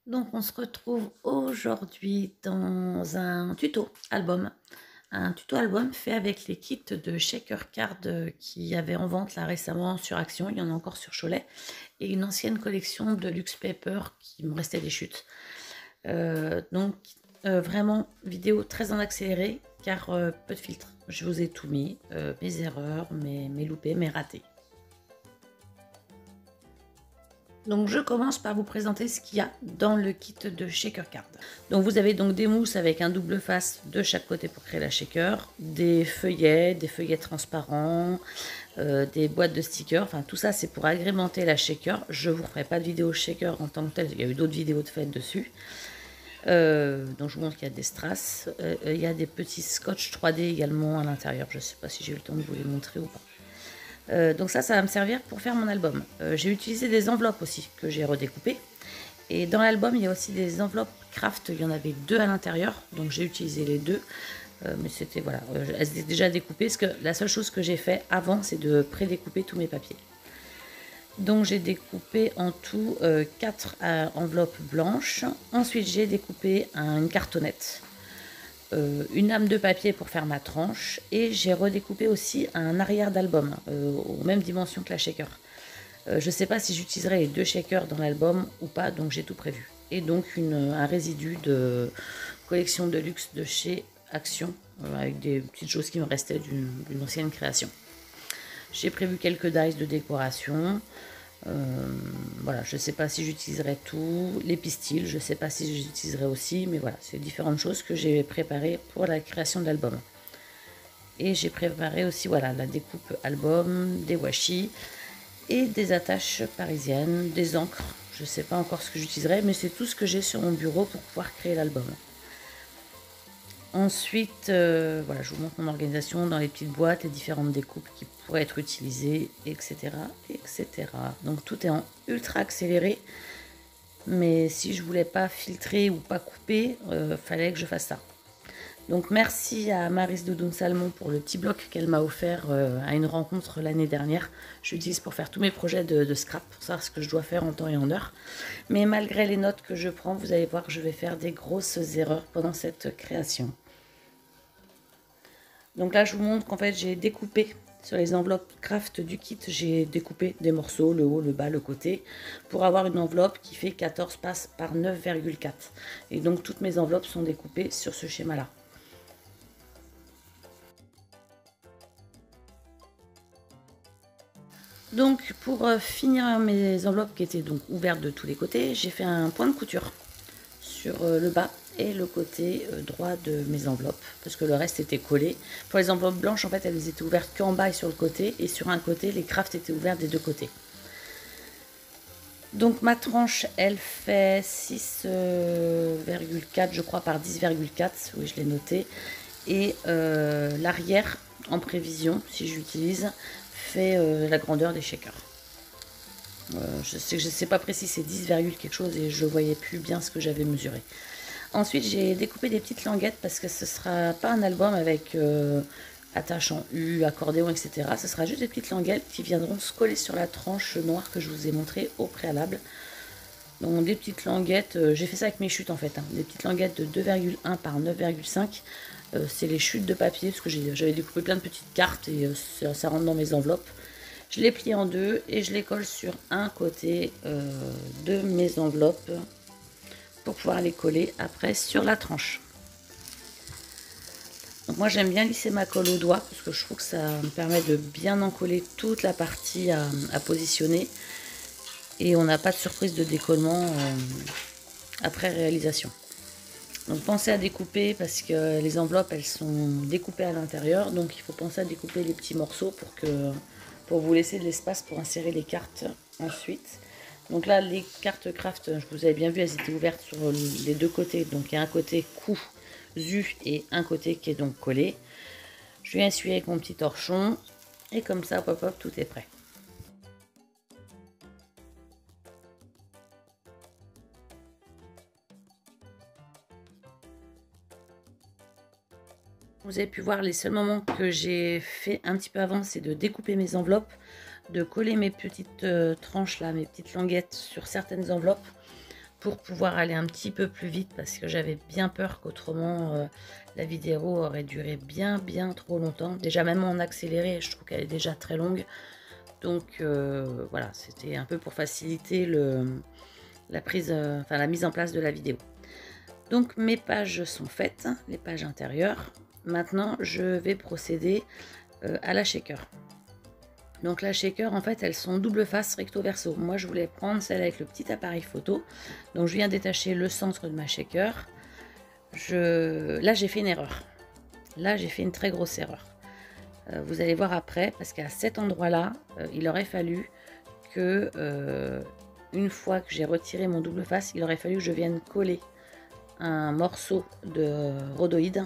Donc on se retrouve aujourd'hui dans un tuto album. Un tuto album fait avec les kits de Shaker Card qui avaient en vente là récemment sur Action, il y en a encore sur Cholet, et une ancienne collection de Luxe Paper qui me restait des chutes. Vraiment vidéo très en accéléré car peu de filtres. Je vous ai tout mis, mes erreurs, mes loupés, mes ratés. Donc je commence par vous présenter ce qu'il y a dans le kit de Shaker Card. Donc vous avez donc des mousses avec un double face de chaque côté pour créer la shaker, des feuillets transparents, des boîtes de stickers, enfin tout ça c'est pour agrémenter la shaker. Je vous ferai pas de vidéo shaker en tant que telle, il y a eu d'autres vidéos de fait dessus. Donc je vous montre qu'il y a des strass, il y a des petits scotch 3D également à l'intérieur, je ne sais pas si j'ai eu le temps de vous les montrer ou pas. Donc ça va me servir pour faire mon album. J'ai utilisé des enveloppes aussi que j'ai redécoupées. Et dans l'album, il y a aussi des enveloppes craft. Il y en avait deux à l'intérieur, donc j'ai utilisé les deux. Mais c'était voilà, elles étaient déjà découpées. Parce que la seule chose que j'ai fait avant, c'est de pré-découper tous mes papiers. Donc j'ai découpé en tout 4 enveloppes blanches. Ensuite j'ai découpé une cartonnette. Une lame de papier pour faire ma tranche et j'ai redécoupé aussi un arrière d'album aux mêmes dimensions que la shaker. Je ne sais pas si j'utiliserai les deux shakers dans l'album ou pas, donc j'ai tout prévu. Et donc un résidu de collection de luxe de chez Action avec des petites choses qui me restaient d'une ancienne création. J'ai prévu quelques dies de décoration. Voilà, je ne sais pas si j'utiliserai tout. Les pistils, je ne sais pas si j'utiliserai aussi, mais voilà, c'est différentes choses que j'ai préparées pour la création de l'album. Et j'ai préparé aussi voilà, la découpe album, des washi et des attaches parisiennes, des encres. Je ne sais pas encore ce que j'utiliserai, mais c'est tout ce que j'ai sur mon bureau pour pouvoir créer l'album. Ensuite, voilà, je vous montre mon organisation dans les petites boîtes, les différentes découpes qui pourraient être utilisées, etc., etc. Donc tout est en ultra accéléré, mais si je voulais pas filtrer ou pas couper, fallait que je fasse ça. Donc merci à Maryse Doudoune Salmon pour le petit bloc qu'elle m'a offert à une rencontre l'année dernière. Je l'utilise pour faire tous mes projets de scrap, pour savoir ce que je dois faire en temps et en heure. Mais malgré les notes que je prends, vous allez voir que je vais faire des grosses erreurs pendant cette création. Donc là, je vous montre qu'en fait, j'ai découpé sur les enveloppes craft du kit, j'ai découpé des morceaux, le haut, le bas, le côté, pour avoir une enveloppe qui fait 14 passes par 9,4. Et donc, toutes mes enveloppes sont découpées sur ce schéma-là. Donc, pour finir mes enveloppes qui étaient donc ouvertes de tous les côtés, j'ai fait un point de couture sur le bas et le côté droit de mes enveloppes parce que le reste était collé. Pour les enveloppes blanches, en fait, elles étaient ouvertes qu'en bas et sur le côté, et sur un côté, les crafts étaient ouverts des deux côtés. Donc ma tranche, elle fait 6,4 je crois par 10,4, oui je l'ai noté, et l'arrière en prévision, si j'utilise, fait la grandeur des shakers. Je sais pas précis, c'est 10, quelque chose et je voyais plus bien ce que j'avais mesuré. Ensuite, j'ai découpé des petites languettes parce que ce sera pas un album avec attache en U, accordéon, etc. Ce sera juste des petites languettes qui viendront se coller sur la tranche noire que je vous ai montrée au préalable. Donc des petites languettes, j'ai fait ça avec mes chutes en fait, hein. Des petites languettes de 2,1 par 9,5. C'est les chutes de papier parce que j'avais découpé plein de petites cartes et ça rentre dans mes enveloppes. Je les plie en deux et je les colle sur un côté de mes enveloppes pour pouvoir les coller après sur la tranche. Donc moi j'aime bien lisser ma colle au doigt parce que je trouve que ça me permet de bien encoller toute la partie à positionner et on n'a pas de surprise de décollement après réalisation. Donc pensez à découper parce que les enveloppes elles sont découpées à l'intérieur, donc il faut penser à découper les petits morceaux pour vous laisser de l'espace pour insérer les cartes ensuite. Donc là les cartes craft, vous avez bien vu, elles étaient ouvertes sur les deux côtés, donc il y a un côté cousu et un côté qui est donc collé. Je vais essuyer avec mon petit torchon et comme ça hop hop tout est prêt. Vous avez pu voir les seuls moments que j'ai fait un petit peu avant, c'est de découper mes enveloppes, de coller mes petites tranches là, mes petites languettes sur certaines enveloppes pour pouvoir aller un petit peu plus vite parce que j'avais bien peur qu'autrement la vidéo aurait duré bien trop longtemps. Déjà même en accéléré, je trouve qu'elle est déjà très longue. Donc voilà, c'était un peu pour faciliter la mise en place de la vidéo. Donc mes pages sont faites, les pages intérieures. Maintenant, je vais procéder à la shaker. Donc la shaker, en fait, elles sont double face recto verso. Moi, je voulais prendre celle avec le petit appareil photo. Donc je viens détacher le centre de ma shaker. Là, j'ai fait une erreur. Là, j'ai fait une très grosse erreur. Vous allez voir après, parce qu'à cet endroit-là, il aurait fallu que, une fois que j'ai retiré mon double face, il aurait fallu que je vienne coller un morceau de rhodoïde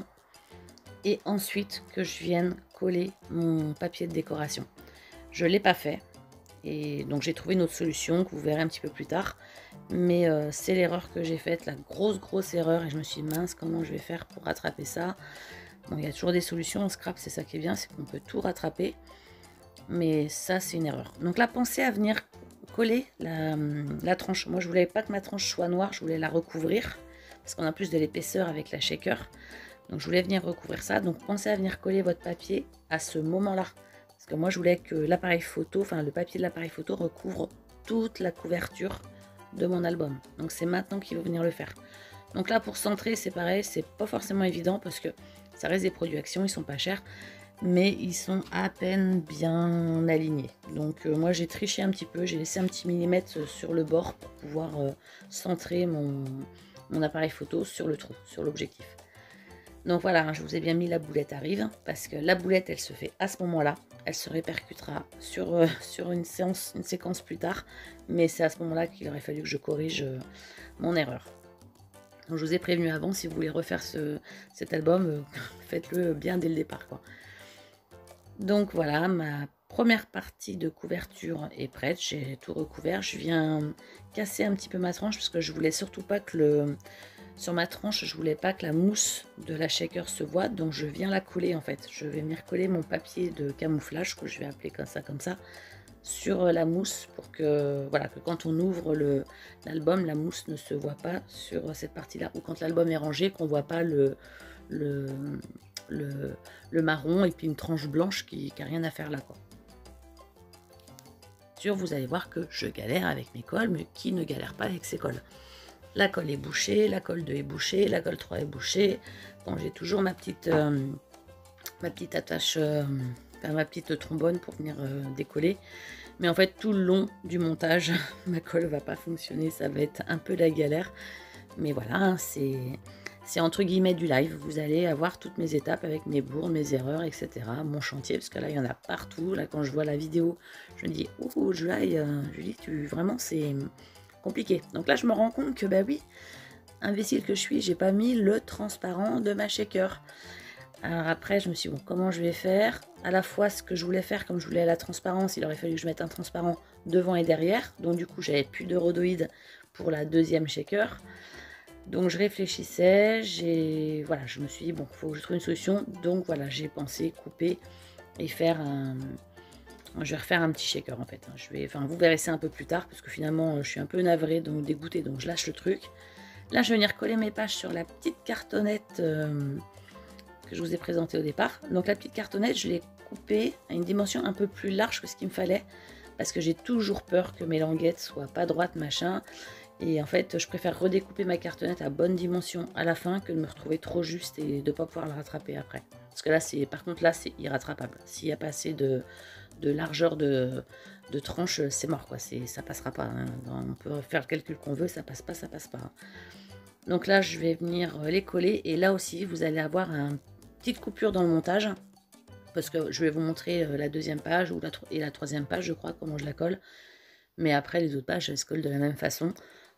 et ensuite que je vienne coller mon papier de décoration. Je ne l'ai pas fait et donc j'ai trouvé une autre solution que vous verrez un petit peu plus tard, mais c'est l'erreur que j'ai faite, la grosse erreur, et je me suis dit mince, comment je vais faire pour rattraper ça. Bon, il y a toujours des solutions en scrap, c'est ça qui est bien, c'est qu'on peut tout rattraper, mais ça c'est une erreur. Donc là, pensez à venir coller la tranche. Moi je voulais pas que ma tranche soit noire, je voulais la recouvrir parce qu'on a plus de l'épaisseur avec la shaker, donc je voulais venir recouvrir ça. Donc pensez à venir coller votre papier à ce moment là, parce que moi je voulais que l'appareil photo, enfin le papier de l'appareil photo recouvre toute la couverture de mon album. Donc c'est maintenant qu'il faut venir le faire. Donc là pour centrer c'est pareil, c'est pas forcément évident parce que ça reste des produits Action, ils sont pas chers, mais ils sont à peine bien alignés. Donc moi j'ai triché un petit peu, j'ai laissé un petit millimètre sur le bord pour pouvoir centrer mon appareil photo sur le trou, sur l'objectif. Donc voilà, hein, je vous ai bien mis la boulette arrive, parce que la boulette elle se fait à ce moment-là, elle se répercutera sur une séquence plus tard, mais c'est à ce moment-là qu'il aurait fallu que je corrige mon erreur. Donc je vous ai prévenu avant, si vous voulez refaire cet album, faites-le bien dès le départ, quoi. Donc voilà, ma première partie de couverture est prête, j'ai tout recouvert. Je viens casser un petit peu ma tranche parce que je voulais surtout pas que sur ma tranche, je voulais pas que la mousse de la shaker se voie, donc je viens la coller en fait. Je vais venir coller mon papier de camouflage, que je vais appeler comme ça, sur la mousse pour que, voilà, que quand on ouvre l'album, la mousse ne se voit pas sur cette partie-là, ou quand l'album est rangé, qu'on voit pas le marron et puis une tranche blanche qui n'a rien à faire là, quoi. Vous allez voir que je galère avec mes colles, mais qui ne galère pas avec ses colles? La colle est bouchée, la colle 2 est bouchée, la colle 3 est bouchée. Bon, j'ai toujours ma petite attache, ma petite trombone pour venir décoller. Mais en fait, tout le long du montage, ma colle va pas fonctionner, ça va être un peu la galère. Mais voilà, hein, c'est entre guillemets du live. Vous allez avoir toutes mes étapes avec mes bourdes, mes erreurs, etc. Mon chantier, parce que là, il y en a partout. Là, quand je vois la vidéo, je me dis, oh, Julie, vraiment, c'est compliqué. Donc là, je me rends compte que, bah oui, imbécile que je suis, j'ai pas mis le transparent de ma shaker. Alors après, je me suis dit, bon, comment je vais faire? À la fois, ce que je voulais faire, comme je voulais la transparence, il aurait fallu que je mette un transparent devant et derrière. Donc du coup, j'avais plus de rhodoïde pour la deuxième shaker. Donc je réfléchissais, voilà, je me suis dit, bon, il faut que je trouve une solution. Donc voilà, j'ai pensé couper et faire je vais refaire un petit shaker en fait. Vous verrez ça un peu plus tard, parce que finalement, je suis un peu navrée, donc dégoûtée, donc je lâche le truc. Là, je vais venir coller mes pages sur la petite cartonnette que je vous ai présentée au départ. Donc la petite cartonnette, je l'ai coupée à une dimension un peu plus large que ce qu'il me fallait, parce que j'ai toujours peur que mes languettes soient pas droites, machin. Et en fait, je préfère redécouper ma cartonnette à bonne dimension à la fin que de me retrouver trop juste et de ne pas pouvoir la rattraper après. Parce que là, par contre, là, c'est irrattrapable. S'il n'y a pas assez de largeur de tranche, c'est mort, quoi. Ça passera pas, hein. On peut faire le calcul qu'on veut, ça passe pas, ça passe pas. Donc là, je vais venir les coller. Et là aussi, vous allez avoir une petite coupure dans le montage. Parce que je vais vous montrer la deuxième page et la troisième page, je crois, comment je la colle. Mais après, les autres pages, elles se collent de la même façon.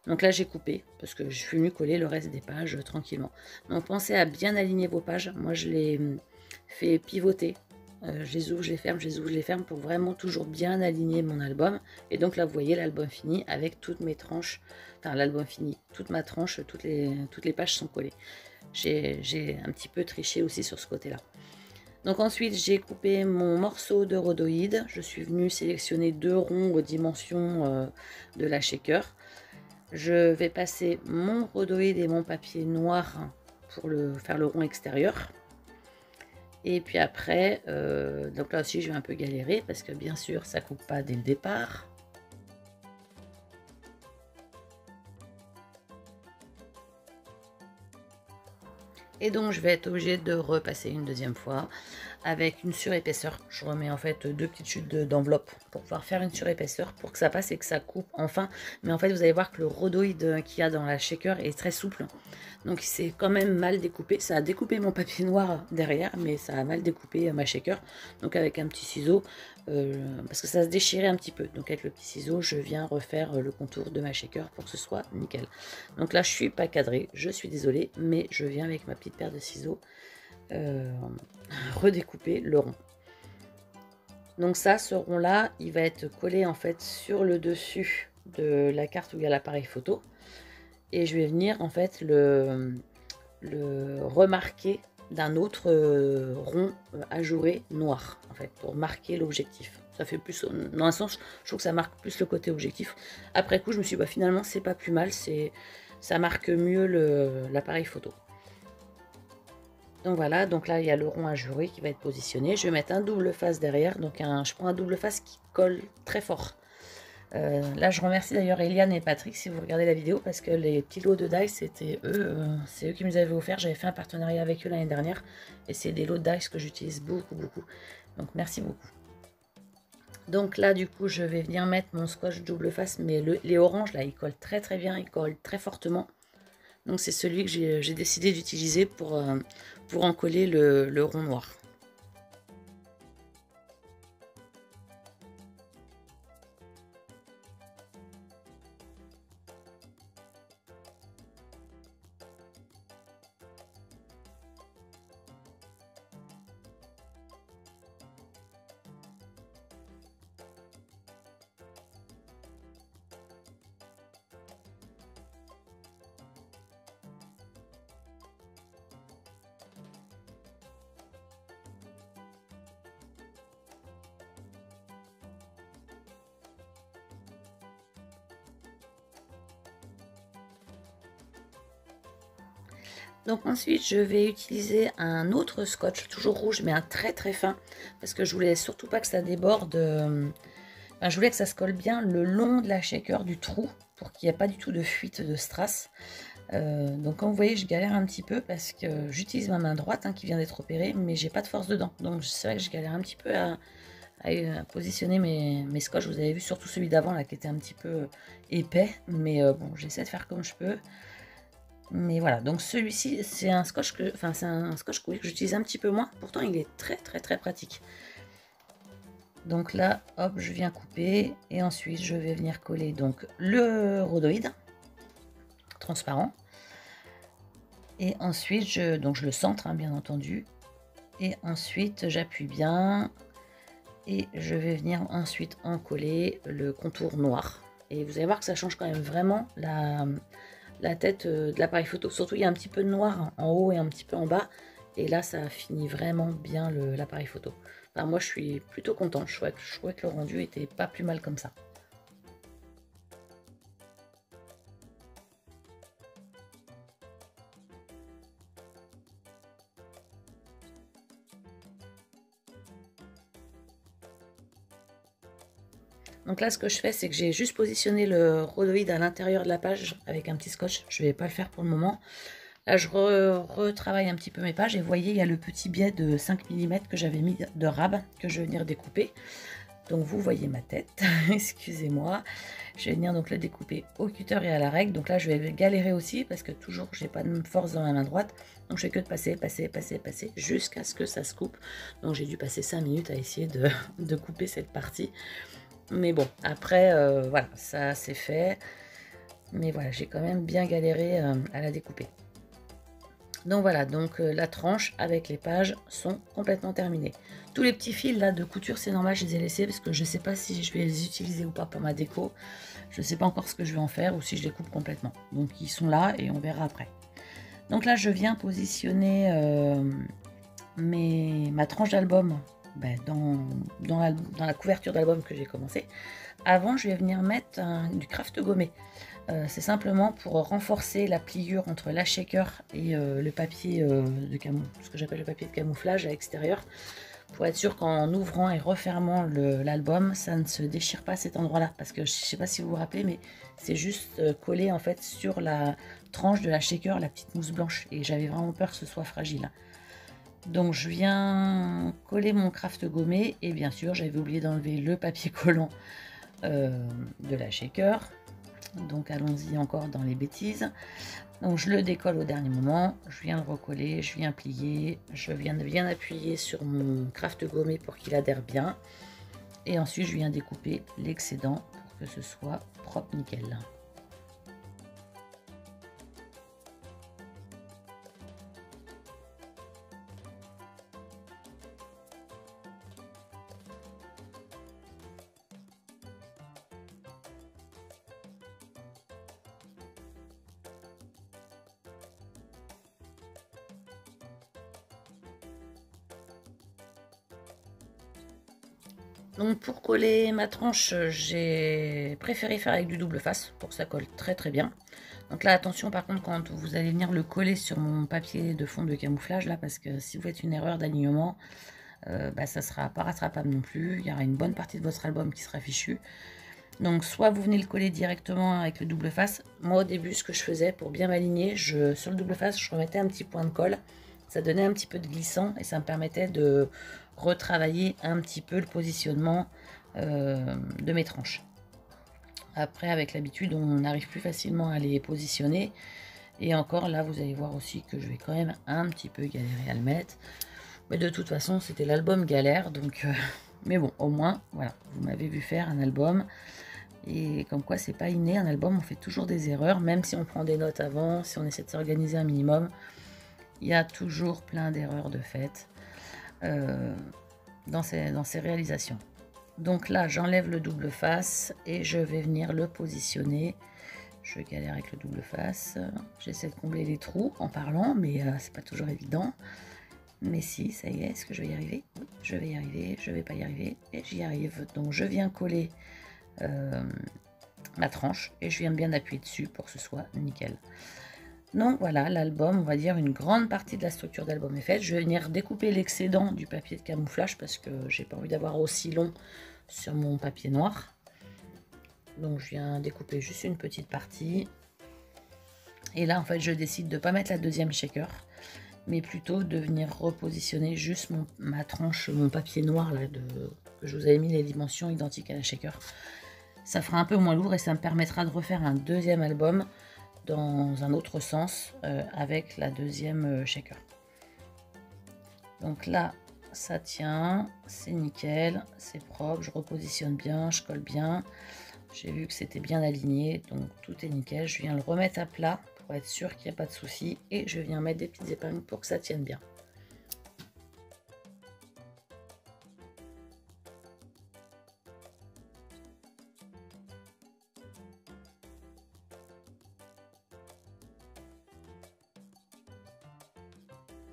Donc là, j'ai coupé, parce que je suis venue coller le reste des pages tranquillement. Donc pensez à bien aligner vos pages. Moi, je les fais pivoter. Je les ouvre, je les ferme, je les ouvre, je les ferme, pour vraiment toujours bien aligner mon album. Et donc là, vous voyez l'album fini avec toutes mes tranches. Enfin, l'album fini, toute ma tranche, toutes les pages sont collées. J'ai un petit peu triché aussi sur ce côté-là. Donc ensuite, j'ai coupé mon morceau de rhodoïde. Je suis venue sélectionner 2 ronds aux dimensions de la shaker. je vais passer mon rhodoïde et mon papier noir pour faire le rond extérieur. Et puis après, donc là aussi je vais un peu galérer parce que bien sûr ça coupe pas dès le départ. Et donc je vais être obligée de repasser une deuxième fois avec une surépaisseur. Je remets en fait 2 petites chutes d'enveloppe pour pouvoir faire une surépaisseur pour que ça passe et que ça coupe enfin. Mais en fait vous allez voir que le rhodoïde qu'il y a dans la shaker est très souple. Donc c'est quand même mal découpé. Ça a découpé mon papier noir derrière, mais ça a mal découpé ma shaker. Donc avec un petit ciseau, parce que ça se déchirait un petit peu. Donc avec le petit ciseau, je viens refaire le contour de ma shaker pour que ce soit nickel. Donc là, je suis pas cadrée, je suis désolée, mais je viens avec ma petite paire de ciseaux redécouper le rond. Donc ça, ce rond-là, il va être collé en fait sur le dessus de la carte où il y a l'appareil photo. Et je vais venir en fait le remarquer d'un autre rond ajouré noir en fait pour marquer l'objectif. Ça fait plus, dans un sens je trouve que ça marque plus le côté objectif. Après coup je me suis dit bah, finalement c'est pas plus mal, ça marque mieux l'appareil photo. Donc voilà, donc là il y a le rond ajouré qui va être positionné. Je vais mettre un double face derrière, donc je prends un double face qui colle très fort. Là je remercie d'ailleurs Eliane et Patrick si vous regardez la vidéo parce que les petits lots de dice c'était eux, c'est eux qui me les avaient offert. J'avais fait un partenariat avec eux l'année dernière et c'est des lots de dice que j'utilise beaucoup. Donc merci beaucoup. Donc là du coup je vais venir mettre mon scotch double face, mais les oranges là ils collent très bien, ils collent très fortement. Donc c'est celui que j'ai décidé d'utiliser pour en coller le rond noir. Donc ensuite je vais utiliser un autre scotch, toujours rouge mais un très fin, parce que je voulais surtout pas que ça déborde, enfin, je voulais que ça se colle bien le long de la shaker du trou, pour qu'il n'y ait pas du tout de fuite de strass. Donc comme vous voyez je galère un petit peu parce que j'utilise ma main droite qui vient d'être opérée, mais j'ai pas de force dedans, donc c'est vrai que je galère un petit peu à positionner mes scotch. Vous avez vu surtout celui d'avant là qui était un petit peu épais, mais bon j'essaie de faire comme je peux. Mais voilà, donc celui-ci, c'est un scotch que j'utilise un petit peu moins. Pourtant, il est très pratique. Donc là, hop, je viens couper. Et ensuite, je vais venir coller donc le rhodoïde transparent. Et ensuite, je le centre, bien entendu. Et ensuite, j'appuie bien. Et je vais venir ensuite en coller le contour noir. Et vous allez voir que ça change quand même vraiment la tête de l'appareil photo. Surtout il y a un petit peu de noir en haut et un petit peu en bas, et là ça finit vraiment bien l'appareil photo. Enfin, moi je suis plutôt contente, je trouvais que le rendu était pas plus mal comme ça. Donc là ce que je fais, c'est que j'ai juste positionné le rhodoïde à l'intérieur de la page avec un petit scotch. Je vais pas le faire pour le moment. Là je retravaille un petit peu mes pages, et vous voyez il y a le petit biais de 5 mm que j'avais mis de rab que je vais venir découper. Donc vous voyez ma tête, excusez-moi. Je vais venir donc le découper au cutter et à la règle. Donc là je vais galérer aussi parce que toujours j'ai pas de force dans la main droite. Donc je fais que de passer jusqu'à ce que ça se coupe. Donc j'ai dû passer 5 minutes à essayer de couper cette partie. Mais bon, après voilà, ça c'est fait. Mais voilà, j'ai quand même bien galéré à la découper. Donc voilà, donc la tranche avec les pages sont complètement terminées. Tous les petits fils là de couture, c'est normal, je les ai laissés parce que je ne sais pas si je vais les utiliser ou pas pour ma déco. Je ne sais pas encore ce que je vais en faire ou si je les coupe complètement. Donc ils sont là et on verra après. Donc là, je viens positionner ma tranche d'album dans la couverture d'album que j'ai commencé. Avant, je vais venir mettre du craft gommé. C'est simplement pour renforcer la pliure entre la shaker et le papier ce que j'appelle le papier de camouflage à l'extérieur, pour être sûr qu'en ouvrant et refermant l'album, ça ne se déchire pas à cet endroit-là, parce que je ne sais pas si vous vous rappelez, mais c'est juste collé en fait sur la tranche de la shaker, la petite mousse blanche, et j'avais vraiment peur que ce soit fragile. Donc je viens coller mon craft gommé, et bien sûr j'avais oublié d'enlever le papier collant de la shaker. Donc allons-y encore dans les bêtises. Donc je le décolle au dernier moment, je viens le recoller, je viens plier, je viens de bien appuyer sur mon craft gommé pour qu'il adhère bien. Et ensuite je viens découper l'excédent pour que ce soit propre nickel. Donc pour coller ma tranche, j'ai préféré faire avec du double face pour que ça colle très très bien. Donc là attention par contre quand vous allez venir le coller sur mon papier de fond de camouflage là, parce que si vous faites une erreur d'alignement, ça sera pas rattrapable non plus. Il y aura une bonne partie de votre album qui sera fichu. Donc soit vous venez le coller directement avec le double face. Moi au début ce que je faisais pour bien m'aligner, sur le double face je remettais un petit point de colle. Ça donnait un petit peu de glissant et ça me permettait de retravailler un petit peu le positionnement de mes tranches. Après avec l'habitude on arrive plus facilement à les positionner. Et encore là vous allez voir aussi que je vais quand même un petit peu galérer à le mettre. Mais de toute façon c'était l'album galère donc... mais bon au moins voilà, vous m'avez vu faire un album. Et comme quoi c'est pas inné, un album on fait toujours des erreurs, même si on prend des notes avant, si on essaie de s'organiser un minimum, il y a toujours plein d'erreurs de fait dans ces réalisations. Donc là j'enlève le double face et je vais venir le positionner. Je galère avec le double face, j'essaie de combler les trous en parlant, mais c'est pas toujours évident. Mais si, ça y est, est-ce que je vais y arriver? Oui, je vais y arriver, je vais pas y arriver, et j'y arrive. Donc je viens coller ma tranche et je viens bien appuyer dessus pour que ce soit nickel. Donc voilà, l'album, on va dire une grande partie de la structure d'album est faite. Je vais venir découper l'excédent du papier de camouflage parce que j'ai pas envie d'avoir aussi long sur mon papier noir. Donc je viens découper juste une petite partie. Et là en fait je décide de ne pas mettre la deuxième shaker, mais plutôt de venir repositionner juste ma tranche, mon papier noir là, que je vous avais mis les dimensions identiques à la shaker. Ça fera un peu moins lourd et ça me permettra de refaire un deuxième album dans un autre sens avec la deuxième shaker. Donc là ça tient, c'est nickel, c'est propre, je repositionne bien, je colle bien. J'ai vu que c'était bien aligné, donc tout est nickel. Je viens le remettre à plat pour être sûr qu'il n'y a pas de souci et je viens mettre des petites épingles pour que ça tienne bien.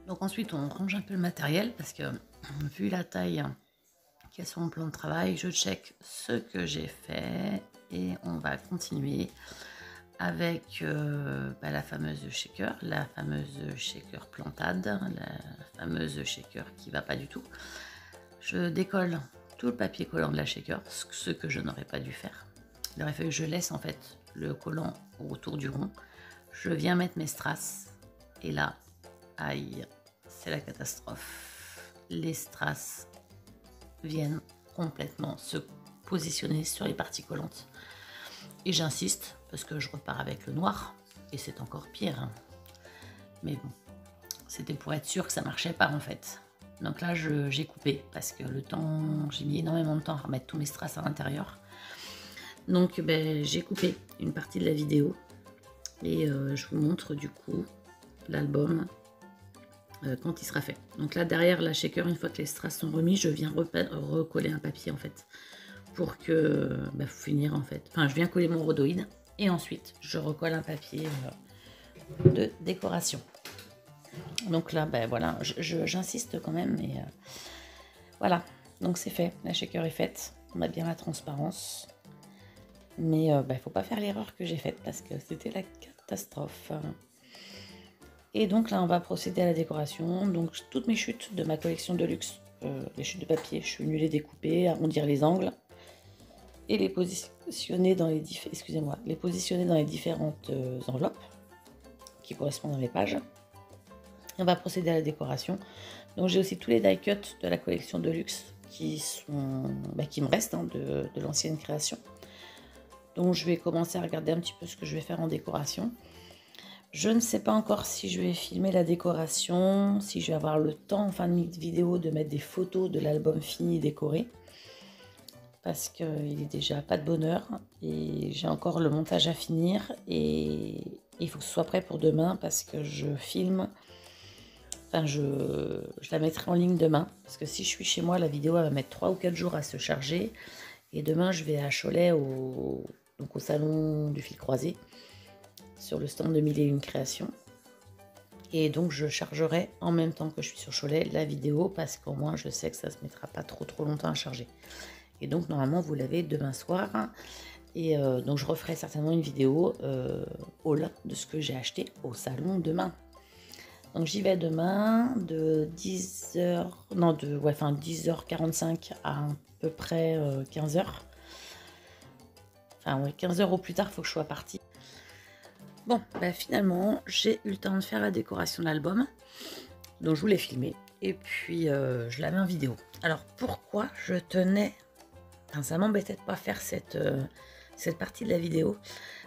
Donc ensuite on range un peu le matériel parce que vu la taille qui est sur mon plan de travail, je check ce que j'ai fait et on va continuer avec la fameuse shaker plantade, la fameuse shaker qui va pas du tout. Je décolle tout le papier collant de la shaker, ce que je n'aurais pas dû faire. Il aurait fallu que je laisse en fait le collant autour du rond. Je viens mettre mes strass et là, aïe, c'est la catastrophe. Les strass viennent complètement se positionner sur les parties collantes. Et j'insiste parce que je repars avec le noir et c'est encore pire. Mais bon, c'était pour être sûr que ça marchait pas en fait. Donc là j'ai coupé parce que j'ai mis énormément de temps à remettre tous mes strass à l'intérieur. Donc j'ai coupé une partie de la vidéo et je vous montre du coup l'album quand il sera fait. Donc là derrière la shaker, une fois que les strass sont remis, je viens recoller un papier en fait pour que finir en fait. Enfin je viens coller mon rhodoïde et ensuite je recolle un papier de décoration. Donc là voilà, j'insiste quand même, mais voilà, donc c'est fait, la shaker est faite, on a bien la transparence. Mais il ne faut pas faire l'erreur que j'ai faite parce que c'était la catastrophe. Et donc là, on va procéder à la décoration. Donc toutes mes chutes de ma collection de luxe, les chutes de papier, je suis venue les découper, arrondir les angles et les positionner dans les, les positionner dans les différentes enveloppes qui correspondent à mes pages. On va procéder à la décoration. Donc j'ai aussi tous les die cuts de la collection de luxe qui me restent de l'ancienne création. Donc je vais commencer à regarder un petit peu ce que je vais faire en décoration. Je ne sais pas encore si je vais filmer la décoration, si je vais avoir le temps en fin de vidéo de mettre des photos de l'album fini et décoré. Parce qu'il est déjà pas de bonne heure et j'ai encore le montage à finir et il faut que ce soit prêt pour demain parce que je filme, enfin je la mettrai en ligne demain parce que si je suis chez moi la vidéo elle va mettre 3 ou 4 jours à se charger et demain je vais à Cholet donc au salon du fil croisé sur le stand de 1001 créations. Et donc je chargerai en même temps que je suis sur Cholet la vidéo parce qu'au moins je sais que ça ne se mettra pas trop longtemps à charger. Et donc normalement vous l'avez demain soir. Et donc je referai certainement une vidéo haul de ce que j'ai acheté au salon demain. Donc j'y vais demain de 10h45 à peu près 15h. Enfin ouais, 15h au plus tard, il faut que je sois partie. Bon, finalement, j'ai eu le temps de faire la décoration de l'album. Donc je vous l'ai filmé. Et puis je la mets en vidéo. Alors pourquoi je tenais... Enfin, ça m'embêtait de ne pas faire cette partie de la vidéo.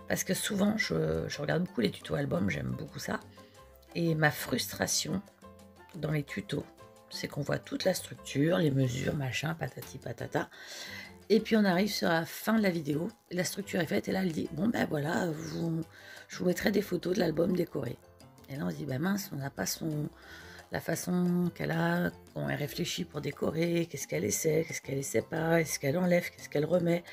Parce que souvent, je regarde beaucoup les tutos albums. J'aime beaucoup ça. Et ma frustration dans les tutos, c'est qu'on voit toute la structure, les mesures, machin, patati patata. Et puis on arrive sur la fin de la vidéo, la structure est faite et là elle dit bon ben voilà, je vous mettrai des photos de l'album décoré. Et là on se dit ben mince, on n'a pas la façon qu'elle a, quand elle réfléchit pour décorer, qu'est-ce qu'elle essaie pas, est-ce qu'elle enlève, qu'est-ce qu'elle remet.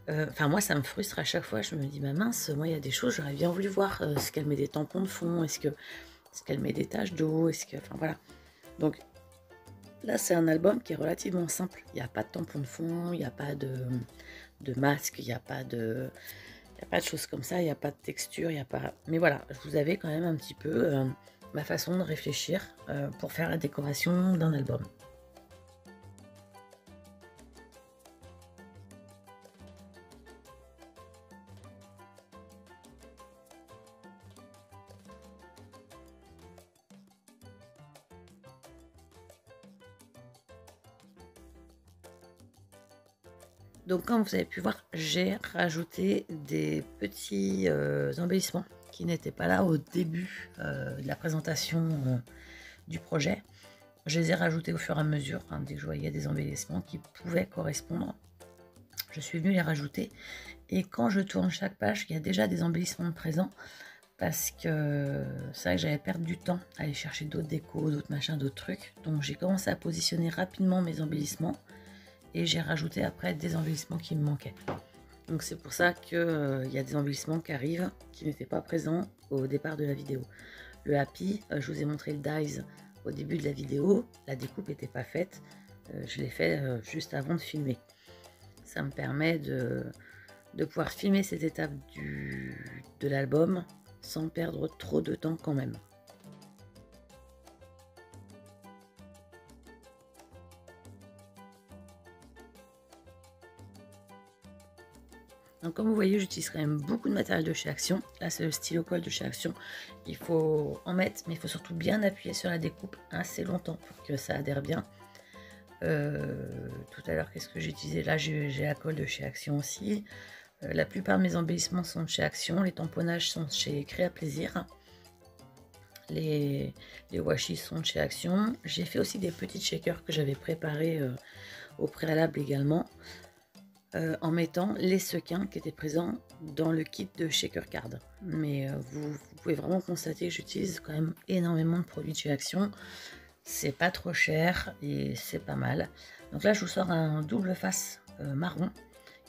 Enfin moi ça me frustre à chaque fois, je me dis ben mince, moi il y a des choses j'aurais bien voulu voir, est-ce qu'elle met des tampons de fond, est-ce qu'elle met des taches d'eau, enfin voilà. Donc là, c'est un album qui est relativement simple. Il n'y a pas de tampon de fond, il n'y a pas de masque, il n'y a pas de choses comme ça, il n'y a pas de texture, il n'y a pas... Mais voilà, vous avez quand même un petit peu ma façon de réfléchir pour faire la décoration d'un album. Donc comme vous avez pu voir, j'ai rajouté des petits embellissements qui n'étaient pas là au début de la présentation du projet. Je les ai rajoutés au fur et à mesure, hein, dès que je voyais des embellissements qui pouvaient correspondre. Je suis venue les rajouter et quand je tourne chaque page, il y a déjà des embellissements présents parce que c'est vrai que j'allais perdre du temps à aller chercher d'autres décos, d'autres machins, d'autres trucs. Donc j'ai commencé à positionner rapidement mes embellissements. Et j'ai rajouté après des embellissements qui me manquaient. Donc c'est pour ça qu'il y a des embellissements qui arrivent qui n'étaient pas présents au départ de la vidéo. Le happy, je vous ai montré le dies au début de la vidéo. La découpe n'était pas faite. Je l'ai fait juste avant de filmer. Ça me permet de pouvoir filmer cette étape de l'album sans perdre trop de temps quand même. Donc comme vous voyez, j'utilise quand même beaucoup de matériel de chez Action. Là, c'est le stylo colle de chez Action. Il faut en mettre, mais il faut surtout bien appuyer sur la découpe assez longtemps pour que ça adhère bien. Tout à l'heure, qu'est-ce que j'ai utilisé? Là, j'ai la colle de chez Action aussi. La plupart de mes embellissements sont de chez Action. Les tamponnages sont chez Créa Plaisir. Les washi sont de chez Action. J'ai fait aussi des petites shakers que j'avais préparés au préalable également. En mettant les sequins qui étaient présents dans le kit de Shaker Card. Mais vous pouvez vraiment constater que j'utilise quand même énormément de produits de chez Action. C'est pas trop cher et c'est pas mal. Donc là, je vous sors un double face marron.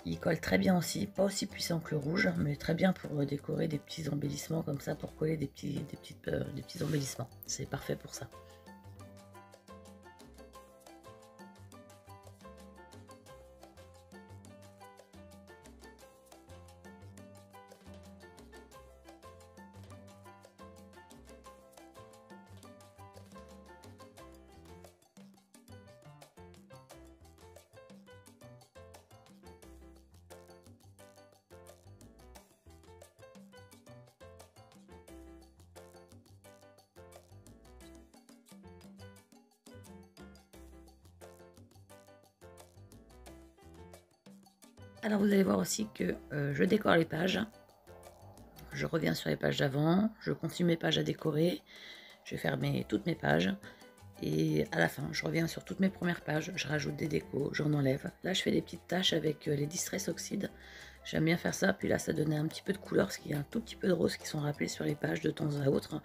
Il colle très bien aussi, pas aussi puissant que le rouge, mais très bien pour décorer des petits embellissements comme ça, pour coller des petits embellissements. C'est parfait pour ça. Alors vous allez voir aussi que je décore les pages. Je reviens sur les pages d'avant, je continue mes pages à décorer, je vais faire toutes mes pages. Et à la fin, je reviens sur toutes mes premières pages, je rajoute des décos, j'en enlève. Là, je fais des petites taches avec les Distress Oxide. J'aime bien faire ça, puis là, ça donnait un petit peu de couleur, parce qu'il y a un tout petit peu de rose qui sont rappelés sur les pages de temps à autre.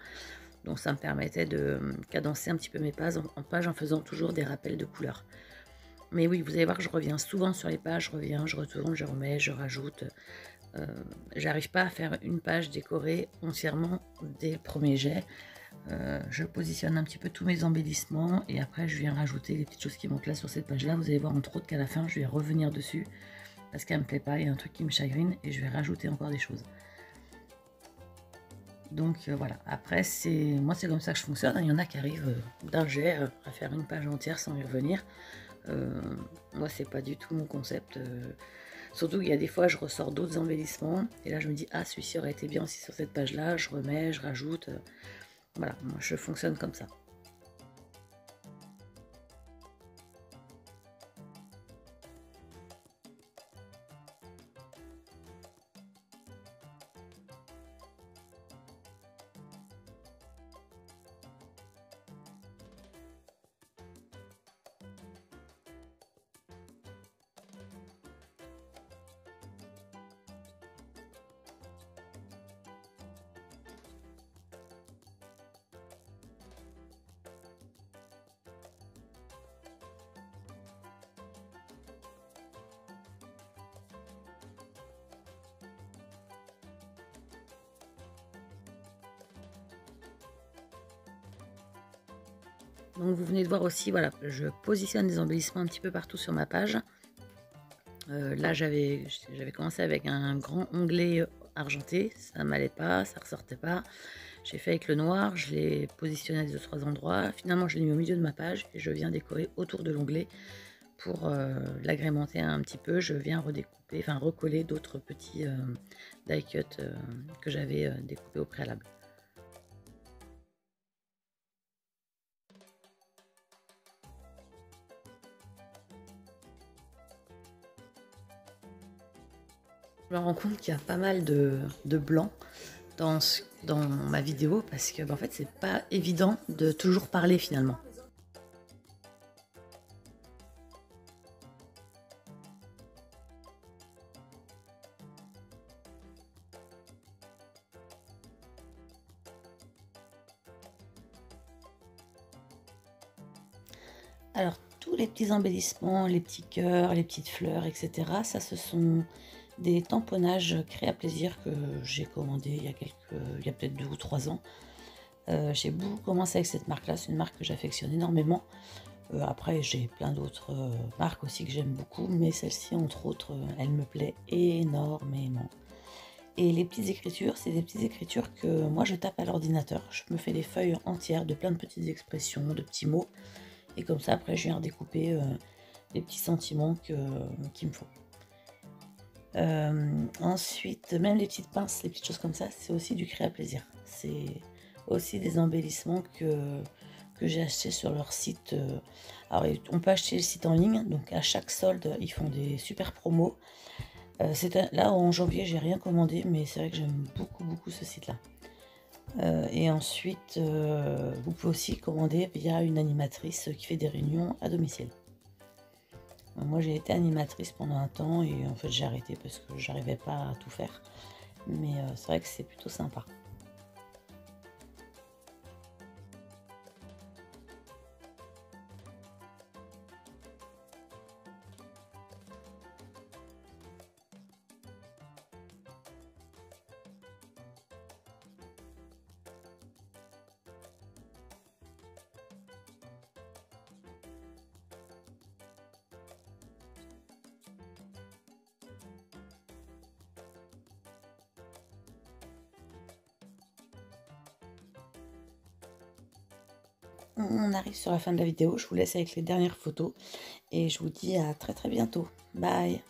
Donc ça me permettait de cadencer un petit peu mes pages en faisant toujours des rappels de couleurs. Mais oui, vous allez voir que je reviens souvent sur les pages, je reviens, je retourne, je remets, je rajoute. J'arrive pas à faire une page décorée entièrement des premiers jets. Je positionne un petit peu tous mes embellissements et après je viens rajouter les petites choses qui manquent là sur cette page là. Vous allez voir entre autres qu'à la fin je vais revenir dessus parce qu'elle me plaît pas, il y a un truc qui me chagrine et je vais rajouter encore des choses. Donc voilà, après moi c'est comme ça que je fonctionne. Il y en a qui arrivent d'un jet à faire une page entière sans y revenir. Moi c'est pas du tout mon concept. Surtout qu'il y a des fois je ressors d'autres embellissements et là je me dis ah celui-ci aurait été bien aussi sur cette page là, je remets, je rajoute. Voilà, moi je fonctionne comme ça. Donc vous venez de voir aussi, voilà, je positionne des embellissements un petit peu partout sur ma page. Là j'avais commencé avec un grand onglet argenté, ça m'allait pas, ça ressortait pas. J'ai fait avec le noir, je l'ai positionné à 2-3 endroits. Finalement je l'ai mis au milieu de ma page et je viens décorer autour de l'onglet pour l'agrémenter un petit peu. Je viens redécouper, enfin recoller d'autres petits die cut que j'avais découpés au préalable. Je me rends compte qu'il y a pas mal de blanc dans ma vidéo parce que en fait c'est pas évident de toujours parler finalement. Alors tous les petits embellissements, les petits cœurs, les petites fleurs, etc. Ça ce sont des tamponnages Créa Plaisir que j'ai commandé il y a peut-être 2 ou 3 ans. J'ai beaucoup commencé avec cette marque là, c'est une marque que j'affectionne énormément. Après j'ai plein d'autres marques aussi que j'aime beaucoup, mais celle-ci entre autres elle me plaît énormément. Et les petites écritures, c'est des petites écritures que moi je tape à l'ordinateur. Je me fais des feuilles entières de plein de petites expressions, de petits mots. Et comme ça après je viens redécouper les petits sentiments qu'il me faut. Ensuite, même les petites pinces, les petites choses comme ça, c'est aussi du Créa Plaisir. C'est aussi des embellissements que j'ai acheté sur leur site. Alors, on peut acheter le site en ligne, donc à chaque solde, ils font des super promos. Là, en janvier, j'ai rien commandé, mais c'est vrai que j'aime beaucoup ce site-là. Et ensuite, vous pouvez aussi commander via une animatrice qui fait des réunions à domicile. Moi j'ai été animatrice pendant un temps et en fait j'ai arrêté parce que j'arrivais pas à tout faire. Mais c'est vrai que c'est plutôt sympa. On arrive sur la fin de la vidéo, je vous laisse avec les dernières photos et je vous dis à très bientôt. Bye!